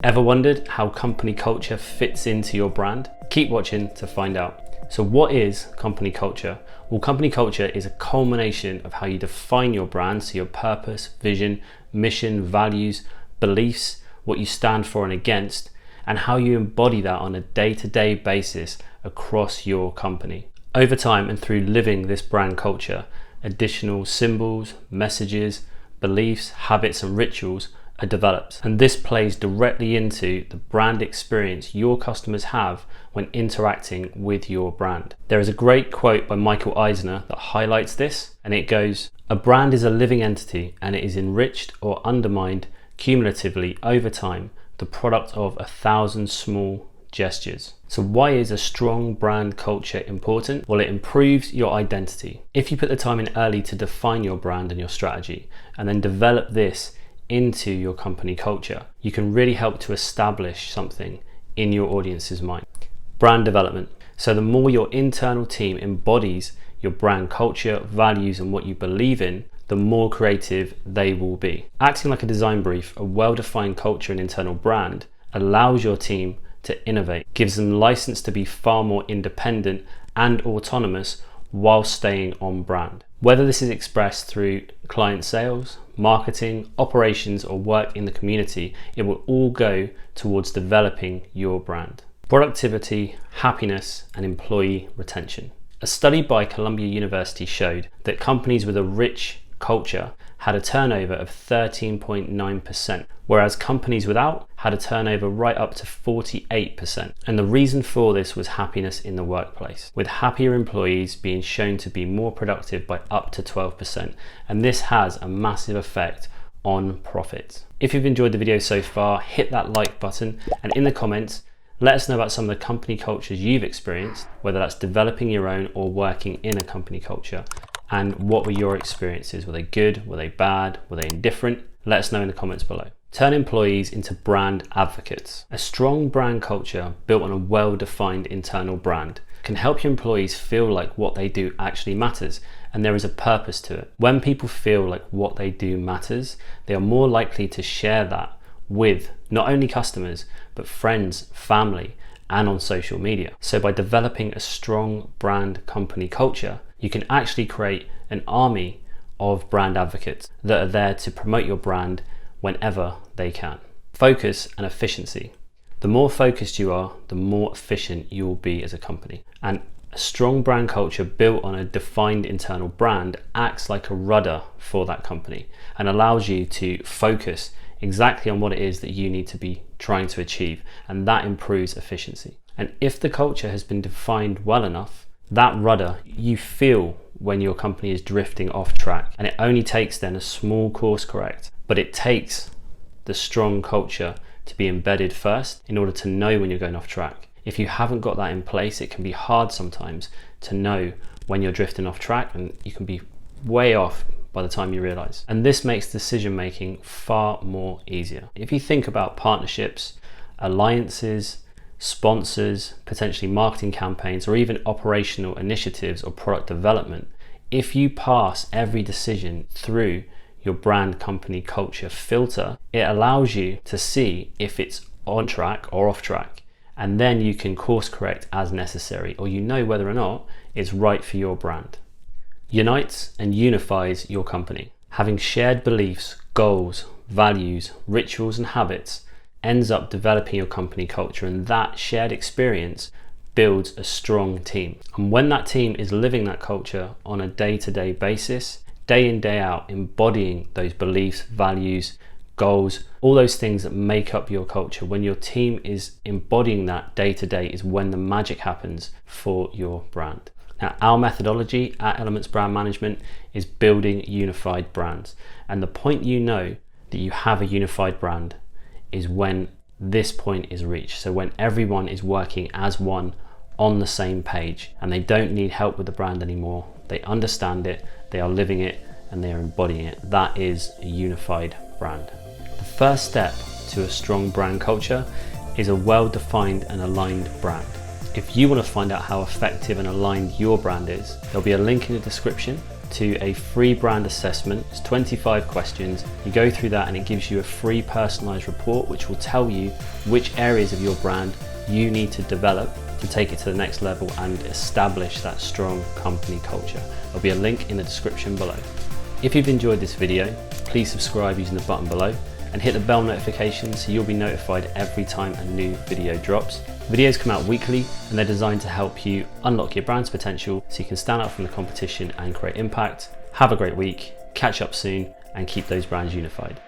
Ever wondered how company culture fits into your brand? Keep watching to find out. So what is company culture? Well, company culture is a culmination of how you define your brand, so your purpose, vision, mission, values, beliefs, what you stand for and against, and how you embody that on a day-to-day basis across your company. Over time and through living this brand culture, additional symbols, messages, beliefs, habits, and rituals are developed, and this plays directly into the brand experience your customers have when interacting with your brand. There is a great quote by Michael Eisner that highlights this, and it goes, "A brand is a living entity and it is enriched or undermined cumulatively over time, the product of 1,000 small gestures." So why is a strong brand culture important? Well, it improves your identity. If you put the time in early to define your brand and your strategy, and then develop this into your company culture, you can really help to establish something in your audience's mind. Brand development. So the more your internal team embodies your brand culture, values, and what you believe in, the more creative they will be. Acting like a design brief, a well-defined culture and internal brand allows your team to innovate, gives them license to be far more independent and autonomous while staying on brand. Whether this is expressed through client sales, marketing, operations, or work in the community, it will all go towards developing your brand. Productivity, happiness, and employee retention. A study by Columbia University showed that companies with a rich culture had a turnover of 13.9%, whereas companies without had a turnover right up to 48%. And the reason for this was happiness in the workplace, with happier employees being shown to be more productive by up to 12%. And this has a massive effect on profits. If you've enjoyed the video so far, hit that like button, and in the comments, let us know about some of the company cultures you've experienced, whether that's developing your own or working in a company culture. And what were your experiences? Were they good? Were they bad? Were they indifferent? Let us know in the comments below. Turn employees into brand advocates. A strong brand culture built on a well-defined internal brand can help your employees feel like what they do actually matters, and there is a purpose to it. When people feel like what they do matters, they are more likely to share that with not only customers, but friends, family, and on social media. So by developing a strong brand company culture, you can actually create an army of brand advocates that are there to promote your brand whenever they can. Focus and efficiency. The more focused you are, the more efficient you will be as a company. And a strong brand culture built on a defined internal brand acts like a rudder for that company and allows you to focus exactly on what it is that you need to be trying to achieve, and that improves efficiency. And if the culture has been defined well enough, that rudder you feel when your company is drifting off track, and it only takes then a small course correct, but it takes the strong culture to be embedded first in order to know when you're going off track. If you haven't got that in place, it can be hard sometimes to know when you're drifting off track, and you can be way off by the time you realize. And this makes decision making far more easier. If you think about partnerships, alliances, sponsors, potentially marketing campaigns, or even operational initiatives or product development, if you pass every decision through your brand company culture filter, it allows you to see if it's on track or off track, and then you can course correct as necessary, or you know whether or not it's right for your brand. Unites and unifies your company. Having shared beliefs, goals, values, rituals, and habits ends up developing your company culture, and that shared experience builds a strong team. And when that team is living that culture on a day-to-day basis, day in, day out, embodying those beliefs, values, goals, all those things that make up your culture, when your team is embodying that day-to-day is when the magic happens for your brand. Now, our methodology at Elements Brand Management is building unified brands. And the point you know that you have a unified brand is when this point is reached. So when everyone is working as one on the same page and they don't need help with the brand anymore, they understand it, they are living it, and they are embodying it. That is a unified brand. The first step to a strong brand culture is a well-defined and aligned brand. If you want to find out how effective and aligned your brand is, there'll be a link in the description to a free brand assessment. It's 25 questions. You go through that and it gives you a free personalized report which will tell you which areas of your brand you need to develop to take it to the next level and establish that strong company culture. There'll be a link in the description below. If you've enjoyed this video, please subscribe using the button below and hit the bell notification so you'll be notified every time a new video drops. Videos come out weekly and they're designed to help you unlock your brand's potential so you can stand out from the competition and create impact. Have a great week, catch up soon, and keep those brands unified.